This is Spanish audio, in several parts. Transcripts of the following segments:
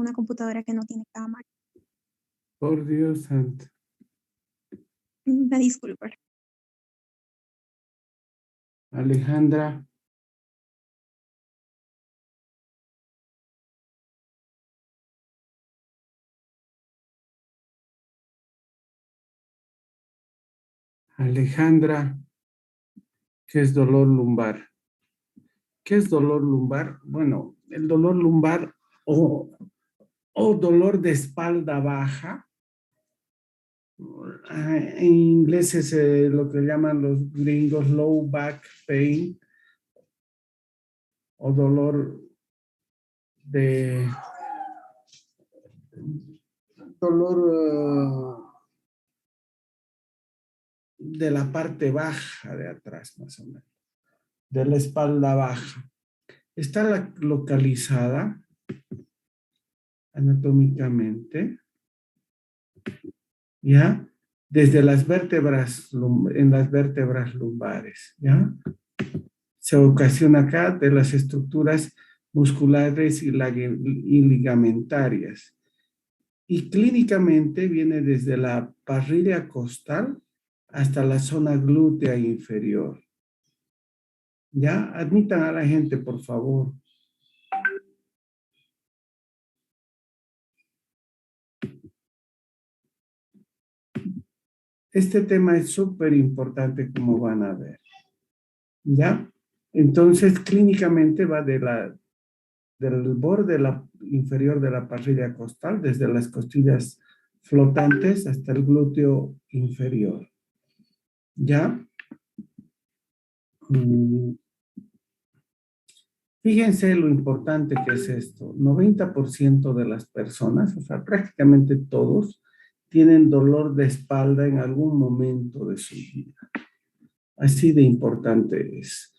una computadora que no tiene cámara. Por Dios santo. Me disculpa. Alejandra. Alejandra, ¿qué es dolor lumbar? ¿Qué es dolor lumbar? Bueno, el dolor lumbar o dolor de espalda baja, en inglés es lo que llaman los gringos low back pain, o dolor de de la parte baja de atrás, más o menos, de la espalda baja. Está localizada anatómicamente, ¿ya? Desde las vértebras, en las vértebras lumbares, ¿ya? Se ocasiona acá de las estructuras musculares y ligamentarias. Y clínicamente viene desde la parrilla costal hasta la zona glútea inferior. ¿Ya? Admitan a la gente, por favor. Este tema es súper importante, como van a ver. ¿Ya? Entonces, clínicamente va del borde inferior de la parrilla costal, desde las costillas flotantes hasta el glúteo inferior. ¿Ya? Fíjense lo importante que es esto. 90% de las personas, o sea, prácticamente todos, tienen dolor de espalda en algún momento de su vida. Así de importante es.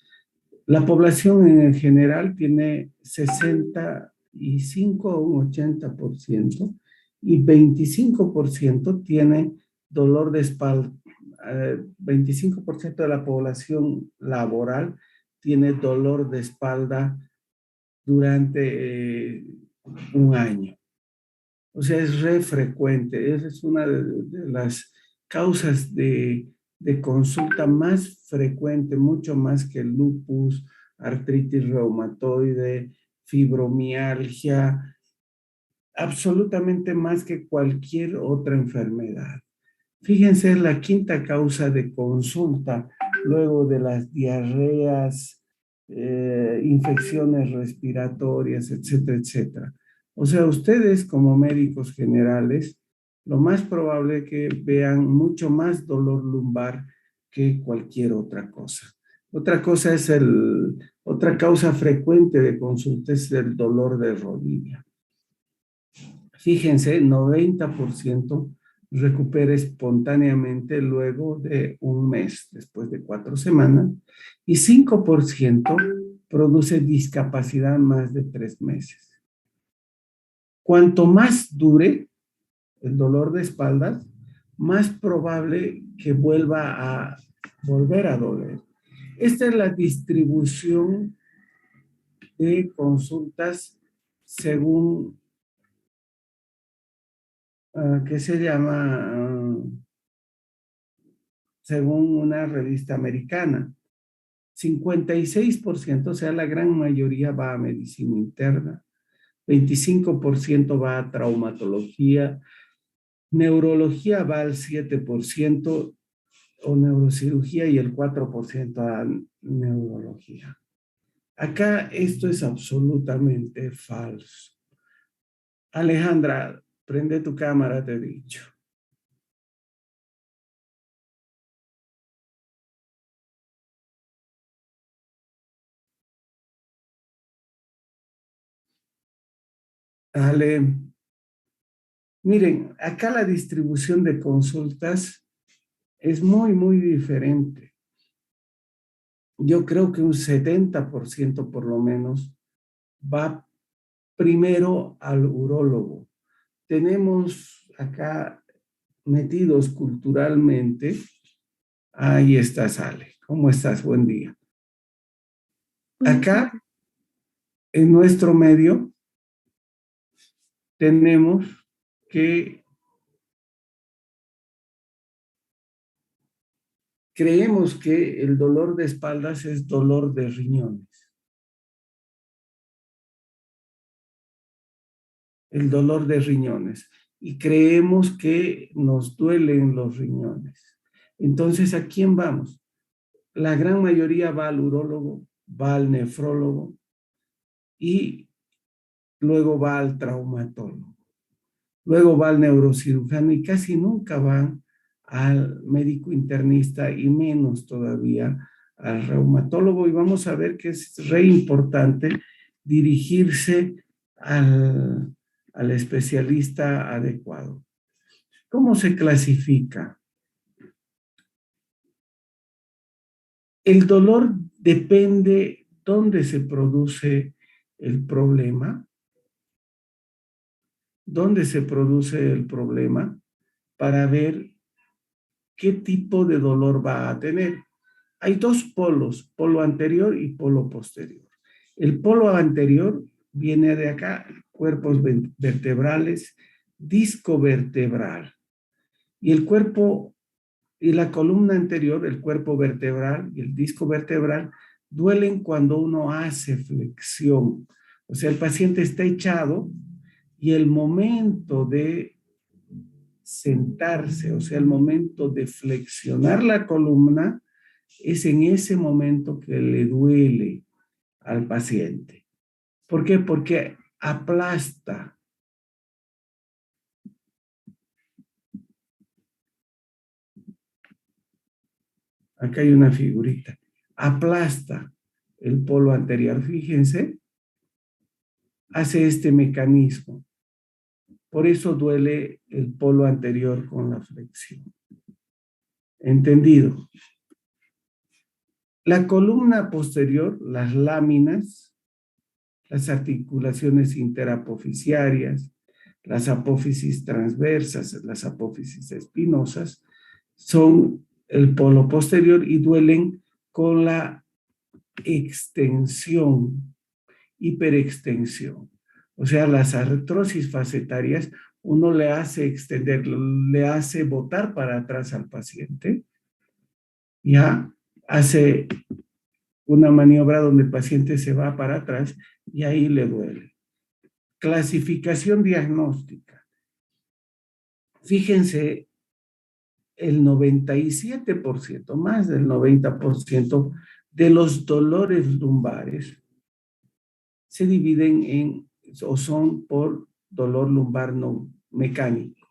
La población en general tiene 65 o un 80% y 25% tiene dolor de espalda. 25% de la población laboral tiene dolor de espalda durante un año. O sea, es re frecuente. Esa es una de las causas de consulta más frecuente, mucho más que el lupus, artritis reumatoide, fibromialgia, absolutamente más que cualquier otra enfermedad. Fíjense, la quinta causa de consulta luego de las diarreas, infecciones respiratorias, etcétera, etcétera. O sea, ustedes como médicos generales, lo más probable es que vean mucho más dolor lumbar que cualquier otra cosa. Otra causa frecuente de consulta es el dolor de rodilla. Fíjense, 90% recupera espontáneamente luego de un mes, después de 4 semanas, y 5% produce discapacidad más de 3 meses. Cuanto más dure el dolor de espaldas, más probable que vuelva a volver a doler. Esta es la distribución de consultas según que se llama, según una revista americana. 56%, o sea, la gran mayoría va a medicina interna, 25% va a traumatología, neurología va al 7% o neurocirugía y el 4% a neurología. Acá esto es absolutamente falso. Alejandra, prende tu cámara, te he dicho. Dale. Miren, acá la distribución de consultas es muy, muy diferente. Yo creo que un 70% por lo menos va primero al urólogo. Tenemos acá metidos culturalmente. Ahí estás, Ale. ¿Cómo estás? Buen día. Acá, en nuestro medio, tenemos que creemos que el dolor de espaldas es dolor de riñones. El dolor de riñones. Y creemos que nos duelen los riñones. Entonces, ¿a quién vamos? La gran mayoría va al urólogo, va al nefrólogo y luego va al traumatólogo. Luego va al neurocirujano y casi nunca van al médico internista y menos todavía al reumatólogo. Y vamos a ver que es re importante dirigirse al especialista adecuado. ¿Cómo se clasifica? El dolor depende dónde se produce el problema, dónde se produce el problema para ver qué tipo de dolor va a tener. Hay dos polos, polo anterior y polo posterior. El polo anterior viene de acá, cuerpos vertebrales, disco vertebral. Y el cuerpo y la columna anterior, el cuerpo vertebral y el disco vertebral, duelen cuando uno hace flexión. O sea, el paciente está echado y el momento de sentarse, o sea, el momento de flexionar la columna, es en ese momento que le duele al paciente. ¿Por qué? Porque aplasta. Acá hay una figurita. Aplasta el polo anterior. Fíjense, hace este mecanismo. Por eso duele el polo anterior con la flexión. ¿Entendido? La columna posterior, las láminas, las articulaciones interapofisiarias, las apófisis transversas, las apófisis espinosas, son el polo posterior y duelen con la extensión, hiperextensión. O sea, las artrosis facetarias, uno le hace extender, le hace botar para atrás al paciente, ya hace una maniobra donde el paciente se va para atrás y ahí le duele. Clasificación diagnóstica. Fíjense, el 97%, más del 90% de los dolores lumbares se dividen en o son por dolor lumbar no mecánico.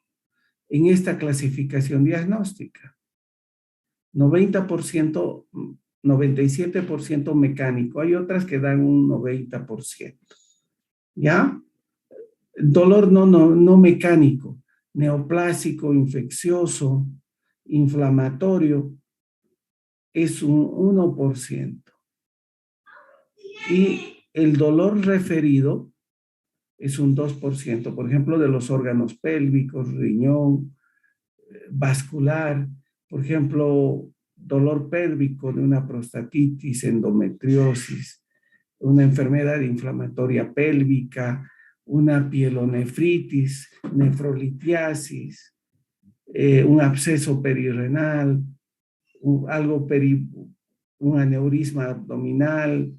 En esta clasificación diagnóstica, 90%, 97% mecánico. Hay otras que dan un 90%. ¿Ya? Dolor no mecánico, neoplásico, infeccioso, inflamatorio, es un 1%. Y el dolor referido es un 2%, por ejemplo, de los órganos pélvicos, riñón, vascular, por ejemplo, dolor pélvico de una prostatitis, endometriosis, una enfermedad inflamatoria pélvica, una pielonefritis, nefrolitiasis, un absceso perirrenal, un aneurisma abdominal,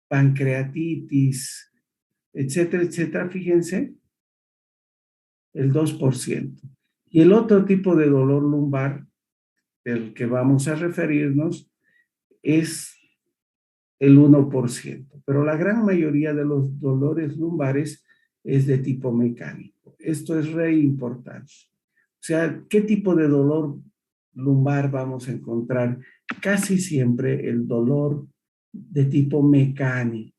pancreatitis, etcétera, etcétera. Fíjense, el 2%. Y el otro tipo de dolor lumbar del que vamos a referirnos es el 1%, pero la gran mayoría de los dolores lumbares es de tipo mecánico. Esto es re importante. O sea, ¿qué tipo de dolor lumbar vamos a encontrar? Casi siempre el dolor de tipo mecánico.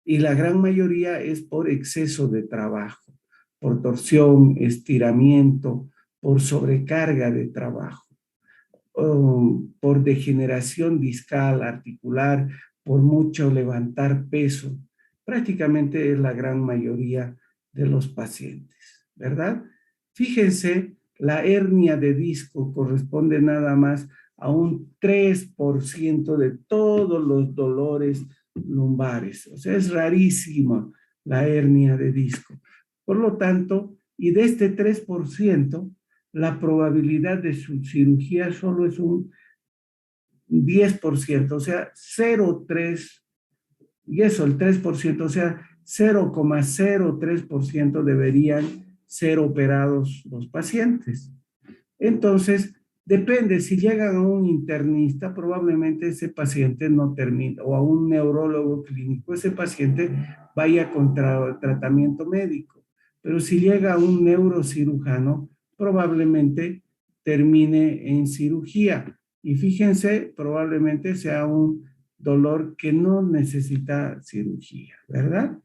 Y la gran mayoría es por exceso de trabajo, por torsión, estiramiento, por sobrecarga de trabajo, por degeneración discal, articular, por mucho levantar peso. Prácticamente es la gran mayoría de los pacientes, ¿verdad? Fíjense, la hernia de disco corresponde nada más a un 3% de todos los dolores lumbares. O sea, es rarísimo la hernia de disco. Por lo tanto, y de este 3%, la probabilidad de su cirugía solo es un 10%, o sea, 0,3, y eso, el 3%, o sea, 0,03% deberían ser operados los pacientes. Entonces, depende, si llegan a un internista, probablemente ese paciente no termine, o a un neurólogo clínico, ese paciente vaya con tratamiento médico. Pero si llega a un neurocirujano, probablemente termine en cirugía. Y fíjense, probablemente sea un dolor que no necesita cirugía, ¿verdad?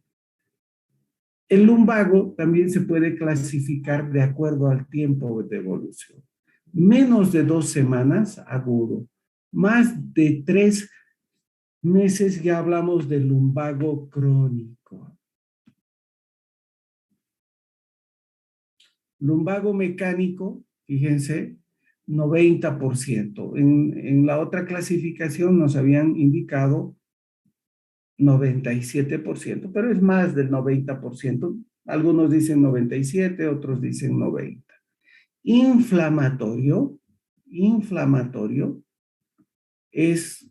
El lumbago también se puede clasificar de acuerdo al tiempo de evolución. Menos de 2 semanas, agudo. Más de 3 meses ya hablamos de lumbago crónico. Lumbago mecánico, fíjense, 90%. En la otra clasificación nos habían indicado 97%, pero es más del 90%. Algunos dicen 97, otros dicen 90. Inflamatorio es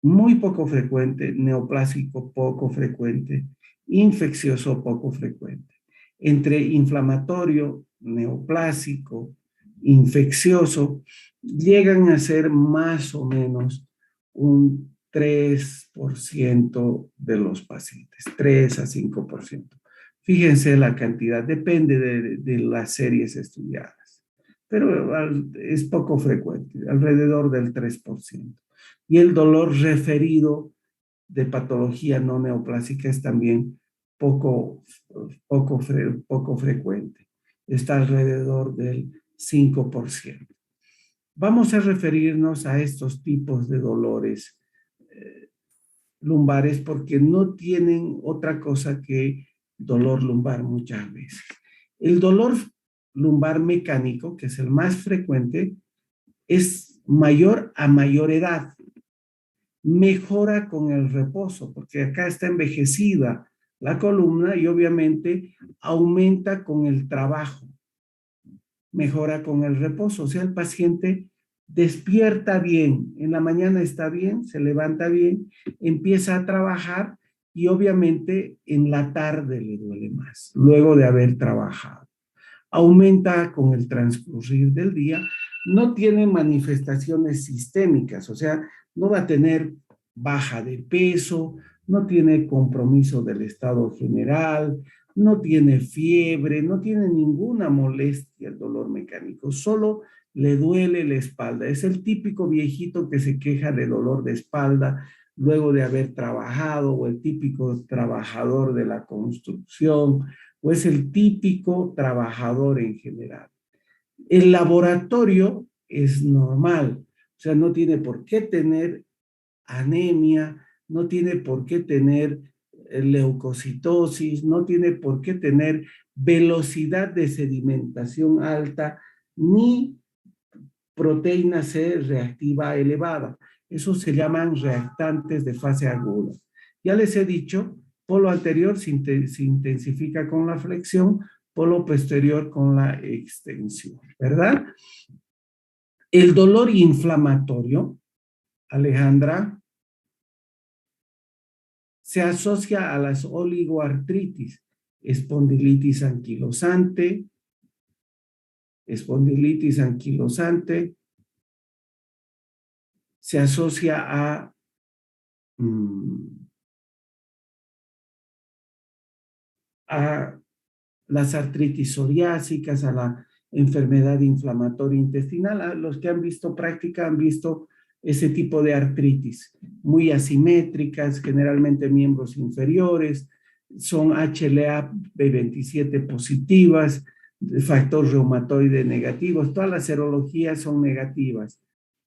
muy poco frecuente, neoplásico poco frecuente, infeccioso poco frecuente. Entre inflamatorio, neoplásico, infeccioso, llegan a ser más o menos un 3% de los pacientes, 3 a 5%. Fíjense la cantidad, depende de las series estudiadas, pero es poco frecuente, alrededor del 3%. Y el dolor referido de patología no neoplásica es también poco frecuente, está alrededor del 5%. Vamos a referirnos a estos tipos de dolores lumbares porque no tienen otra cosa que dolor lumbar muchas veces. El dolor lumbar mecánico, que es el más frecuente, es mayor a mayor edad. Mejora con el reposo, porque acá está envejecida la columna y obviamente aumenta con el trabajo. Mejora con el reposo, o sea, el paciente despierta bien, en la mañana está bien, se levanta bien, empieza a trabajar y obviamente en la tarde le duele más, luego de haber trabajado. Aumenta con el transcurrir del día, no tiene manifestaciones sistémicas, o sea, no va a tener baja de peso, no tiene compromiso del estado general, no tiene fiebre, no tiene ninguna molestia el dolor mecánico, solo le duele la espalda. Es el típico viejito que se queja de dolor de espalda luego de haber trabajado, o el típico trabajador de la construcción, o es el típico trabajador en general. El laboratorio es normal, o sea, no tiene por qué tener anemia, no tiene por qué tener leucocitosis, no tiene por qué tener velocidad de sedimentación alta, ni proteína C reactiva elevada. Esos se llaman reactantes de fase aguda. Ya les he dicho, polo anterior se intensifica con la flexión, polo posterior con la extensión, ¿verdad? El dolor inflamatorio, Alejandra, se asocia a las oligoartritis, espondilitis anquilosante, se asocia a las artritis psoriásicas, a la enfermedad inflamatoria intestinal. Los que han visto práctica han visto ese tipo de artritis, muy asimétricas, generalmente miembros inferiores, son HLA-B27 positivas, factor reumatoide negativos, todas las serologías son negativas,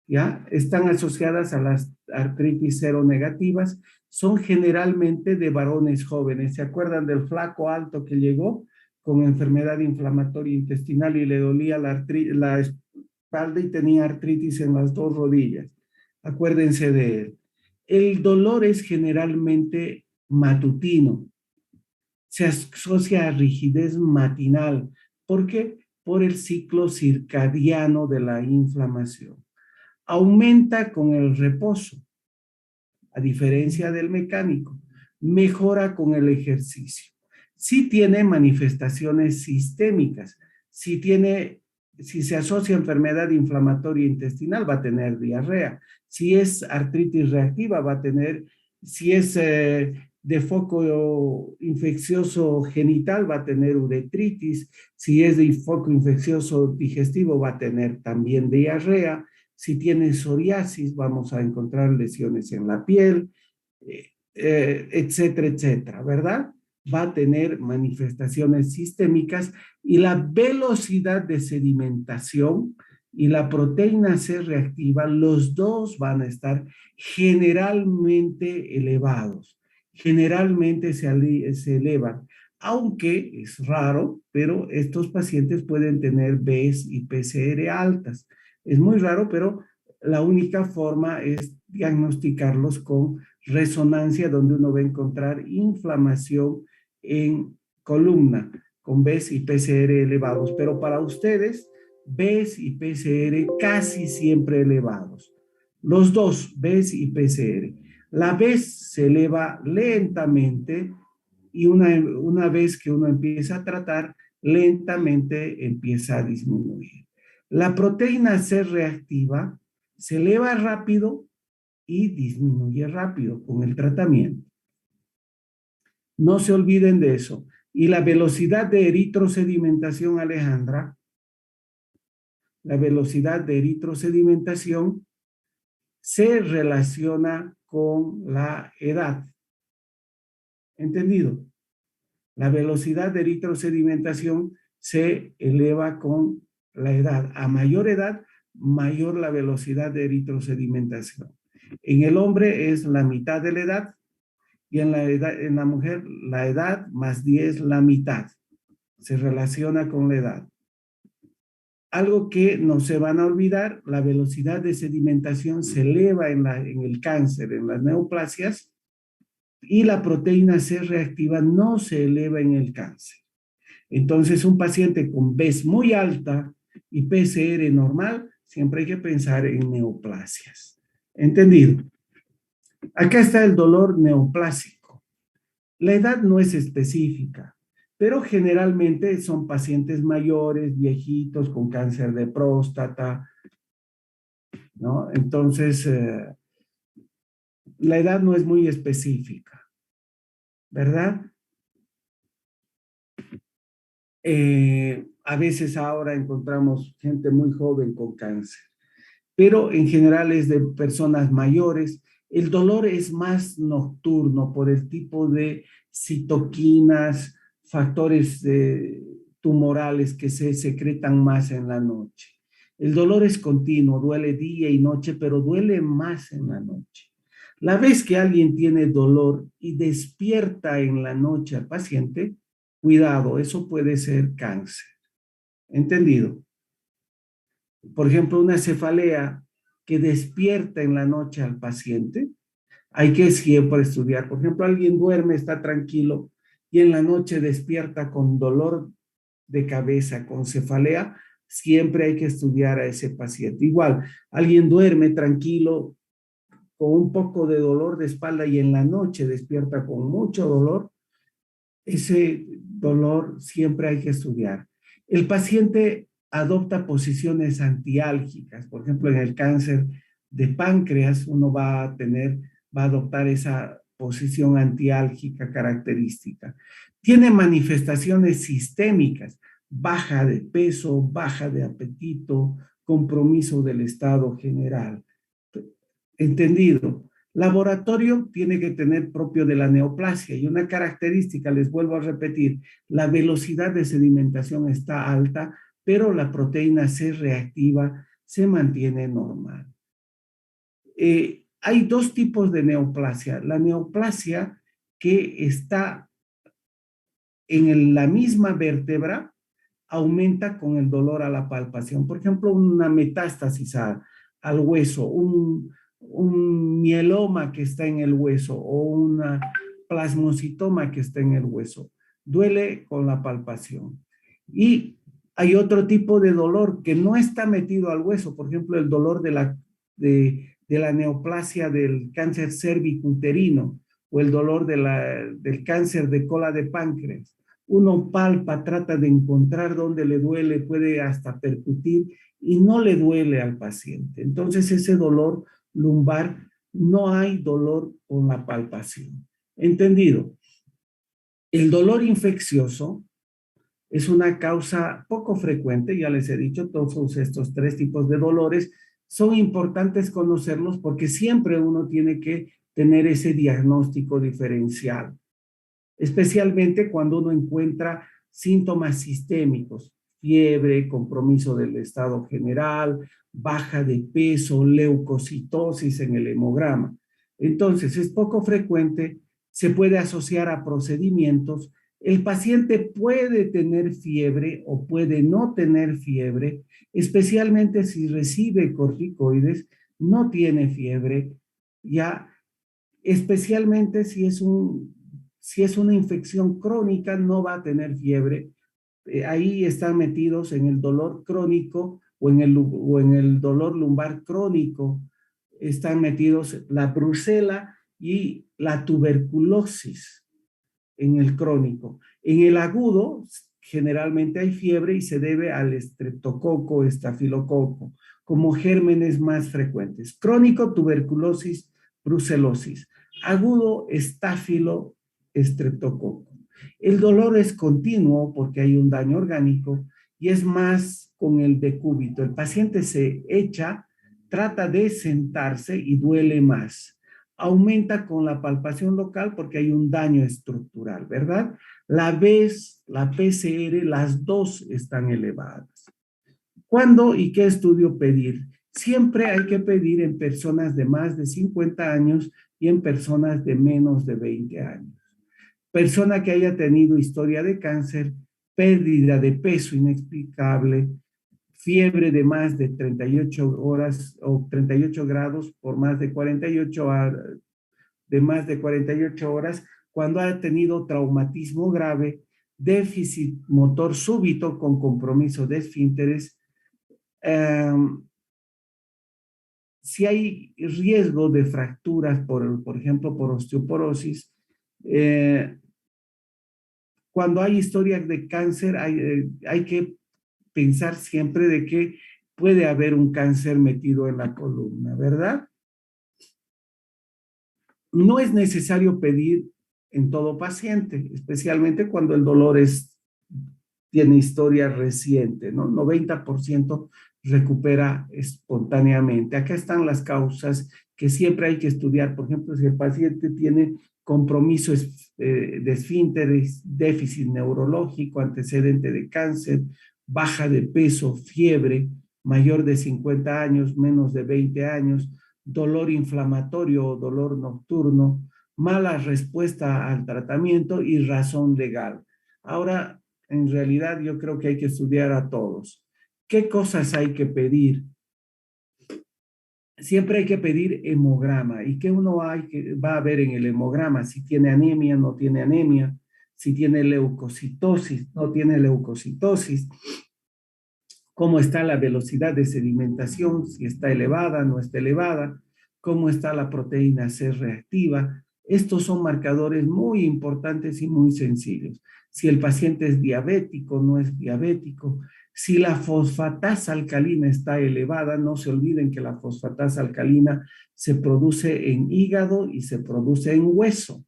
¿ya? Están asociadas a las artritis seronegativas, son generalmente de varones jóvenes. ¿Se acuerdan del flaco alto que llegó con enfermedad inflamatoria intestinal y le dolía la espalda y tenía artritis en las 2 rodillas? Acuérdense de él. El dolor es generalmente matutino, se asocia a rigidez matinal. ¿Por qué? Por el ciclo circadiano de la inflamación. Aumenta con el reposo, a diferencia del mecánico. Mejora con el ejercicio. Sí tiene manifestaciones sistémicas. Si se asocia a enfermedad inflamatoria intestinal, va a tener diarrea. Si es artritis reactiva, va a tener, si es de foco infeccioso genital, va a tener uretritis. Si es de foco infeccioso digestivo, va a tener también diarrea. Si tiene psoriasis, vamos a encontrar lesiones en la piel, etcétera, etcétera, ¿verdad? Va a tener manifestaciones sistémicas y la velocidad de sedimentación y la proteína C reactiva, los dos van a estar generalmente elevados. Generalmente se elevan, aunque es raro, pero estos pacientes pueden tener Bs y PCR altas. Es muy raro, pero la única forma es diagnosticarlos con resonancia, donde uno va a encontrar inflamación en columna con Bs y PCR elevados, pero para ustedes Bs y PCR casi siempre elevados. Los dos, Bs y PCR. La Bs se eleva lentamente y una vez que uno empieza a tratar, lentamente empieza a disminuir. La proteína C reactiva se eleva rápido y disminuye rápido con el tratamiento. No se olviden de eso. Y la velocidad de eritrosedimentación, Alejandra, la velocidad de eritrosedimentación se relaciona con la edad. ¿Entendido? La velocidad de eritrosedimentación se eleva con la edad. A mayor edad, mayor la velocidad de eritrosedimentación. En el hombre es la mitad de la edad y en la mujer la edad más 10 la mitad. Se relaciona con la edad. Algo que no se van a olvidar, la velocidad de sedimentación se eleva en el cáncer, en las neoplasias, y la proteína C reactiva no se eleva en el cáncer. Entonces, un paciente con Bs muy alta y PCR normal, siempre hay que pensar en neoplasias. ¿Entendido? Acá está el dolor neoplásico. La edad no es específica, pero generalmente son pacientes mayores, viejitos, con cáncer de próstata, ¿no? Entonces, la edad no es muy específica, ¿verdad? A veces ahora encontramos gente muy joven con cáncer, pero en general es de personas mayores. El dolor es más nocturno por el tipo de citoquinas, factores tumorales que se secretan más en la noche. El dolor es continuo, duele día y noche, pero duele más en la noche. La vez que alguien tiene dolor y despierta en la noche al paciente, cuidado, eso puede ser cáncer. ¿Entendido? Por ejemplo, una cefalea que despierta en la noche al paciente, hay que siempre estudiar. Por ejemplo, alguien duerme, está tranquilo y en la noche despierta con dolor de cabeza, con cefalea, siempre hay que estudiar a ese paciente. Igual, alguien duerme tranquilo con un poco de dolor de espalda y en la noche despierta con mucho dolor, ese dolor siempre hay que estudiar. El paciente adopta posiciones antiálgicas, por ejemplo, en el cáncer de páncreas uno va a adoptar esa posición antiálgica característica. Tiene manifestaciones sistémicas, baja de peso, baja de apetito, compromiso del estado general. ¿Entendido? Laboratorio tiene que tener propio de la neoplasia y una característica, les vuelvo a repetir, la velocidad de sedimentación está alta, pero la proteína C reactiva se mantiene normal. Hay dos tipos de neoplasia. La neoplasia que está en la misma vértebra aumenta con el dolor a la palpación. Por ejemplo, una metástasis al hueso, un mieloma que está en el hueso o una plasmocitoma que está en el hueso. duele con la palpación. Y hay otro tipo de dolor que no está metido al hueso, por ejemplo, el dolor de la neoplasia del cáncer cervicuterino o el dolor del cáncer de cola de páncreas. Uno palpa, trata de encontrar dónde le duele, puede hasta percutir y no le duele al paciente. Entonces ese dolor lumbar, no hay dolor con la palpación. ¿Entendido? El dolor infeccioso es una causa poco frecuente, ya les he dicho, todos estos tres tipos de dolores son importantes conocerlos porque siempre uno tiene que tener ese diagnóstico diferencial, especialmente cuando uno encuentra síntomas sistémicos, fiebre, compromiso del estado general, baja de peso, leucocitosis en el hemograma. Entonces, es poco frecuente, se puede asociar a procedimientos. El paciente puede tener fiebre o puede no tener fiebre, especialmente si recibe corticoides, no tiene fiebre, ya especialmente si es una infección crónica, no va a tener fiebre. Ahí están metidos en el dolor crónico o en el dolor lumbar crónico, están metidos la brucela y la tuberculosis en el crónico. En el agudo, generalmente hay fiebre y se debe al estreptococo, estafilococo, como gérmenes más frecuentes. Crónico, tuberculosis, brucelosis. Agudo, estáfilo, estreptococo. El dolor es continuo porque hay un daño orgánico y es más con el decúbito. El paciente se echa, trata de sentarse y duele más. Aumenta con la palpación local porque hay un daño estructural, ¿verdad? La VES, la PCR, las dos están elevadas. ¿Cuándo y qué estudio pedir? Siempre hay que pedir en personas de más de 50 años y en personas de menos de 20 años. Persona que haya tenido historia de cáncer, pérdida de peso inexplicable, fiebre de más de 38 horas o 38 grados por más de 48 horas, cuando ha tenido traumatismo grave, déficit motor súbito con compromiso de esfínteres, si hay riesgo de fracturas, por ejemplo, por osteoporosis, cuando hay historias de cáncer, hay que pensar siempre de que puede haber un cáncer metido en la columna, ¿verdad? No es necesario pedir en todo paciente, especialmente cuando el dolor tiene historia reciente, ¿no? 90% recupera espontáneamente. Acá están las causas que siempre hay que estudiar. Por ejemplo, si el paciente tiene compromiso de esfínteres, déficit neurológico, antecedente de cáncer, baja de peso, fiebre, mayor de 50 años, menos de 20 años, dolor inflamatorio o dolor nocturno, mala respuesta al tratamiento y razón legal. Ahora, en realidad, yo creo que hay que estudiar a todos. ¿Qué cosas hay que pedir? Siempre hay que pedir hemograma. ¿Y qué va a ver en el hemograma? Si tiene anemia, no tiene anemia. Si tiene leucocitosis, no tiene leucocitosis. Cómo está la velocidad de sedimentación, si está elevada, no está elevada, cómo está la proteína C reactiva. Estos son marcadores muy importantes y muy sencillos. Si el paciente es diabético, no es diabético. Si la fosfatasa alcalina está elevada, no se olviden que la fosfatasa alcalina se produce en hígado y se produce en hueso.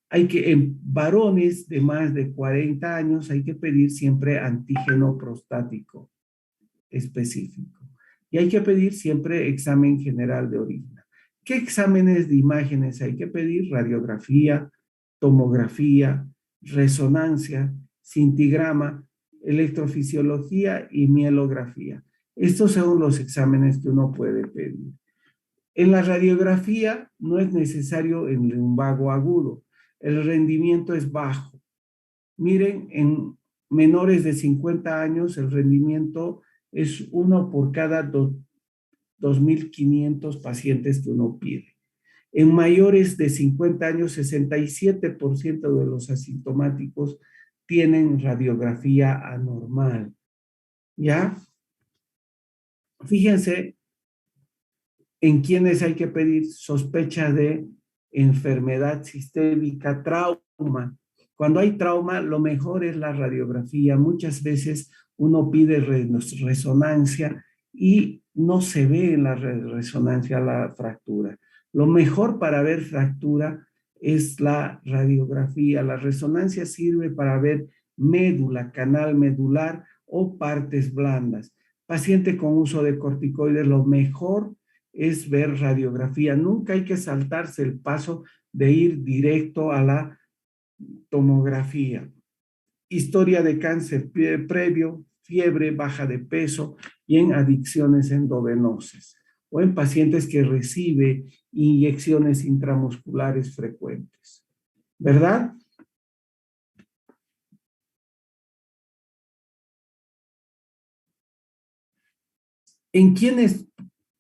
En varones de más de 40 años hay que pedir siempre antígeno prostático específico. Y hay que pedir siempre examen general de orina. ¿Qué exámenes de imágenes hay que pedir? Radiografía, tomografía, resonancia, cintigrama, electrofisiología y mielografía. Estos son los exámenes que uno puede pedir. En la radiografía no es necesario el lumbago agudo. El rendimiento es bajo. Miren, en menores de 50 años el rendimiento es 1 por cada 2.500 pacientes que uno pide. En mayores de 50 años, 67% de los asintomáticos tienen radiografía anormal. ¿Ya? Fíjense en quienes hay que pedir sospecha de enfermedad sistémica, trauma. Cuando hay trauma, lo mejor es la radiografía. Muchas veces uno pide resonancia y no se ve en la resonancia la fractura. Lo mejor para ver fractura es la radiografía. La resonancia sirve para ver médula, canal medular o partes blandas. Paciente con uso de corticoides, lo mejor es ver radiografía. Nunca hay que saltarse el paso de ir directo a la tomografía. Historia de cáncer previo, fiebre, baja de peso y en adicciones endovenosas o en pacientes que reciben inyecciones intramusculares frecuentes. ¿Verdad? ¿En quiénes?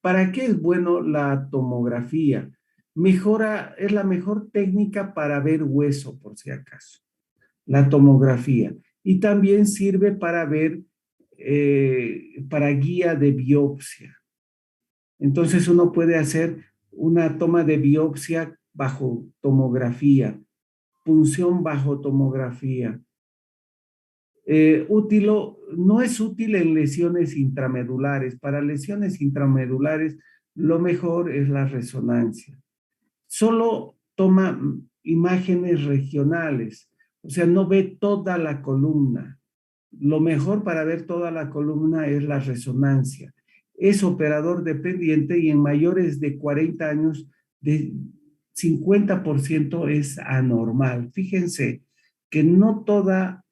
¿Para qué es bueno la tomografía? Es la mejor técnica para ver hueso, por si acaso, la tomografía. Y también sirve para ver, para guía de biopsia. Entonces uno puede hacer una toma de biopsia bajo tomografía, punción bajo tomografía. No es útil en lesiones intramedulares. Para lesiones intramedulares, lo mejor es la resonancia. Solo toma imágenes regionales, o sea, no ve toda la columna. Lo mejor para ver toda la columna es la resonancia. Es operador dependiente y en mayores de 40 años, de 50% es anormal. Fíjense que no toda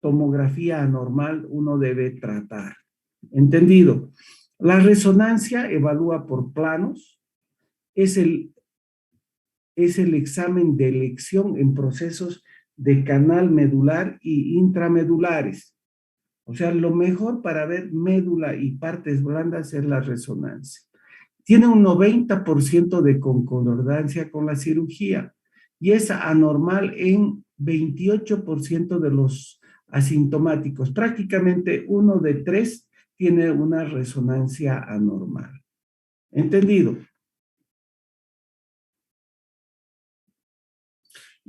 tomografía anormal uno debe tratar. ¿Entendido? La resonancia evalúa por planos, es el examen de elección en procesos de canal medular y intramedulares. O sea, lo mejor para ver médula y partes blandas es la resonancia. Tiene un 90% de concordancia con la cirugía y es anormal en 28% de los asintomáticos. Prácticamente 1 de 3 tiene una resonancia anormal. ¿Entendido?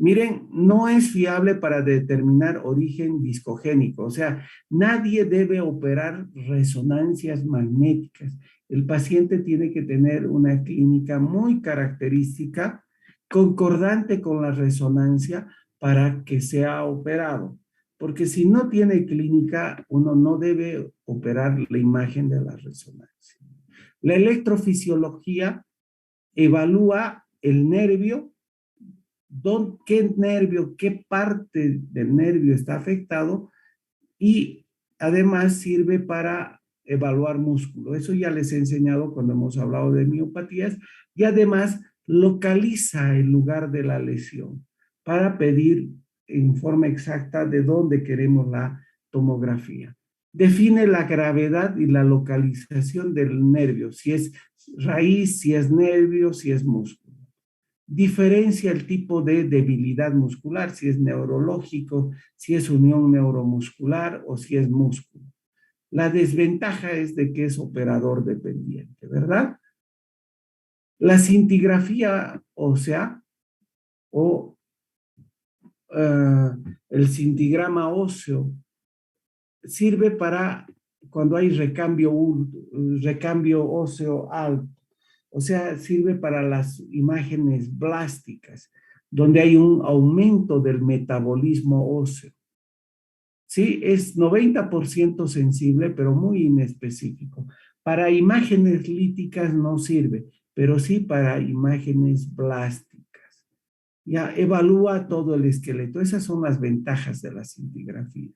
Miren, no es fiable para determinar origen discogénico, o sea, nadie debe operar resonancias magnéticas. El paciente tiene que tener una clínica muy característica, concordante con la resonancia para que sea operado. Porque si no tiene clínica, uno no debe operar la imagen de la resonancia. La electrofisiología evalúa el nervio, qué nervio, qué parte del nervio está afectado y además sirve para evaluar músculo. Eso ya les he enseñado cuando hemos hablado de miopatías y además localiza el lugar de la lesión para pedir en forma exacta de dónde queremos la tomografía. Define la gravedad y la localización del nervio, si es raíz, si es nervio, si es músculo. Diferencia el tipo de debilidad muscular, si es neurológico, si es unión neuromuscular o si es músculo. La desventaja es de que es operador dependiente, ¿verdad? La cintigrafía ósea o el cintigrama óseo sirve para cuando hay recambio óseo alto. O sea, sirve para las imágenes blásticas, donde hay un aumento del metabolismo óseo. Sí, es 90% sensible, pero muy inespecífico. Para imágenes líticas no sirve, pero sí para imágenes blásticas. Ya evalúa todo el esqueleto. Esas son las ventajas de la cintigrafía.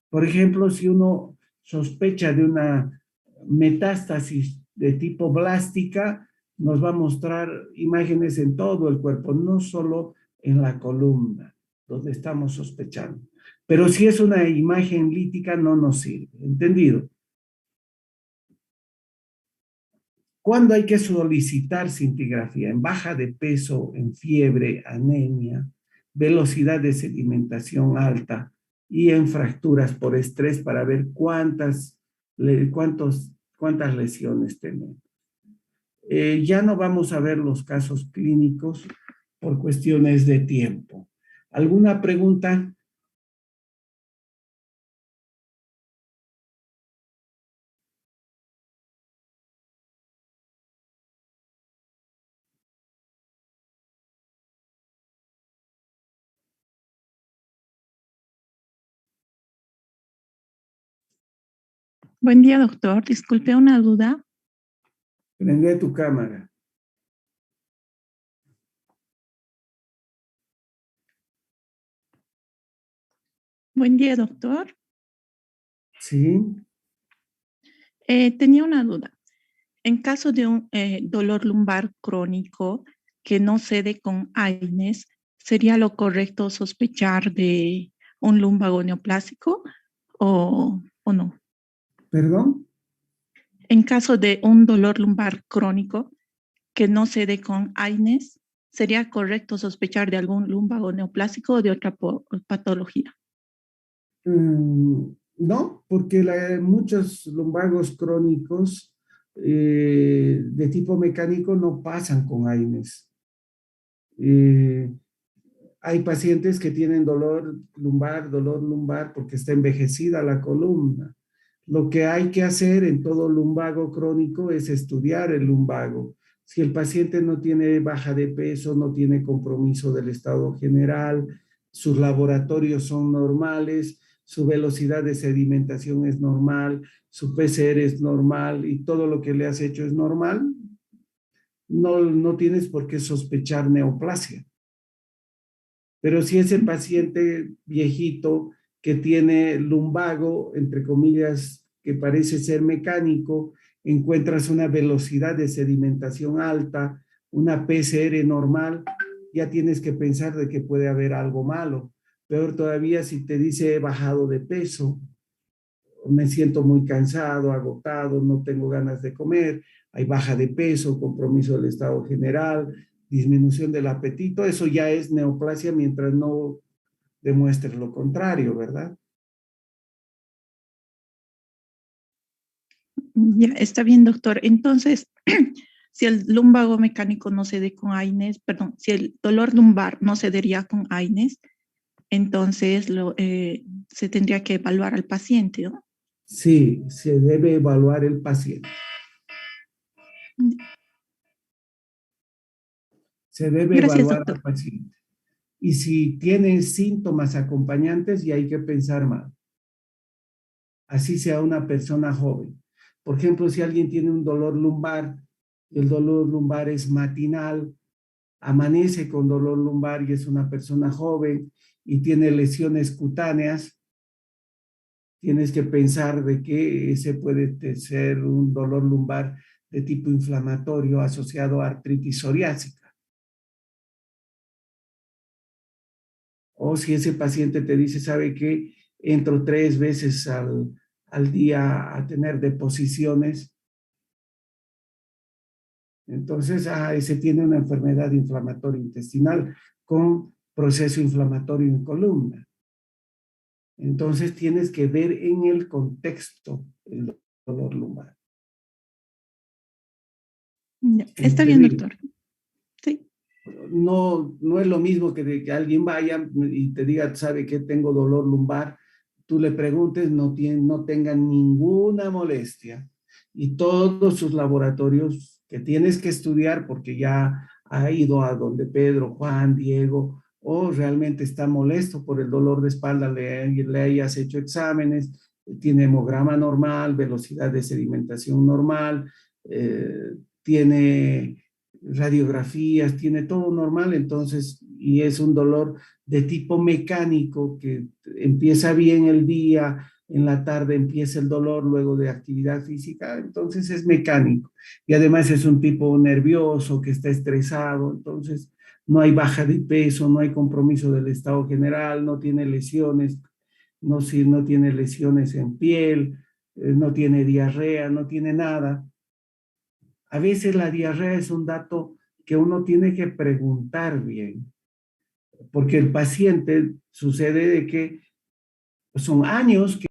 Por ejemplo, si uno sospecha de una metástasis de tipo blástica, nos va a mostrar imágenes en todo el cuerpo, no solo en la columna, donde estamos sospechando. Pero si es una imagen lítica, no nos sirve. ¿Entendido? ¿Cuándo hay que solicitar cintigrafía? En baja de peso, en fiebre, anemia, velocidad de sedimentación alta y en fracturas por estrés para ver cuántas lesiones tenemos. Ya no vamos a ver los casos clínicos por cuestiones de tiempo. ¿Alguna pregunta? Buen día, doctor. Disculpe una duda. Prende tu cámara. Buen día, doctor. Sí. Tenía una duda. En caso de un dolor lumbar crónico que no cede con AINES, ¿sería lo correcto sospechar de un lumbago neoplásico o no? ¿Perdón? En caso de un dolor lumbar crónico que no cede con AINES, ¿sería correcto sospechar de algún lumbago neoplásico o de otra patología? No, porque muchos lumbagos crónicos de tipo mecánico no pasan con AINES. Hay pacientes que tienen dolor lumbar porque está envejecida la columna. Lo que hay que hacer en todo lumbago crónico es estudiar el lumbago. Si el paciente no tiene baja de peso, no tiene compromiso del estado general, sus laboratorios son normales, su velocidad de sedimentación es normal, su PCR es normal y todo lo que le has hecho es normal, no tienes por qué sospechar neoplasia. Pero si ese paciente viejito que tiene lumbago, entre comillas, que parece ser mecánico, encuentras una velocidad de sedimentación alta, una PCR normal, ya tienes que pensar de que puede haber algo malo. Peor todavía si te dice he bajado de peso, me siento muy cansado, agotado, no tengo ganas de comer, hay baja de peso, compromiso del estado general, disminución del apetito, eso ya es neoplasia mientras no demuestres lo contrario, ¿verdad? Ya, está bien, doctor. Entonces, si el lumbago mecánico no cede con AINES, perdón, si el dolor lumbar no cedería con AINES, entonces se tendría que evaluar al paciente, ¿no? Sí, se debe evaluar el paciente. Se debe Gracias, evaluar al doctor. paciente. Y si tiene síntomas acompañantes, ya hay que pensar más. Así sea una persona joven. Por ejemplo, si alguien tiene un dolor lumbar, el dolor lumbar es matinal, amanece con dolor lumbar y es una persona joven y tiene lesiones cutáneas, tienes que pensar de que ese puede ser un dolor lumbar de tipo inflamatorio asociado a artritis psoriásica. O si ese paciente te dice, ¿sabe qué? Entro 3 veces al día a tener deposiciones. Entonces, ese tiene una enfermedad inflamatoria intestinal con proceso inflamatorio en columna. Entonces, tienes que ver en el contexto el dolor lumbar. Ya, Como está te bien, digo, doctor. Sí. no es lo mismo que alguien vaya y te diga, ¿sabe qué? Tengo dolor lumbar. Tú le preguntes, no tenga ninguna molestia. Y todos sus laboratorios que tienes que estudiar porque ya ha ido a donde Pedro, Juan, Diego, o realmente está molesto por el dolor de espalda, le hayas hecho exámenes, tiene hemograma normal, velocidad de sedimentación normal, tiene radiografías, tiene todo normal, entonces, y es un dolor de tipo mecánico que empieza bien el día, en la tarde empieza el dolor luego de actividad física, entonces es mecánico. Y además es un tipo nervioso que está estresado, entonces no hay baja de peso, no hay compromiso del estado general, no tiene lesiones, no tiene lesiones en piel, no tiene diarrea, no tiene nada. A veces la diarrea es un dato que uno tiene que preguntar bien. porque el paciente sucede de que son años que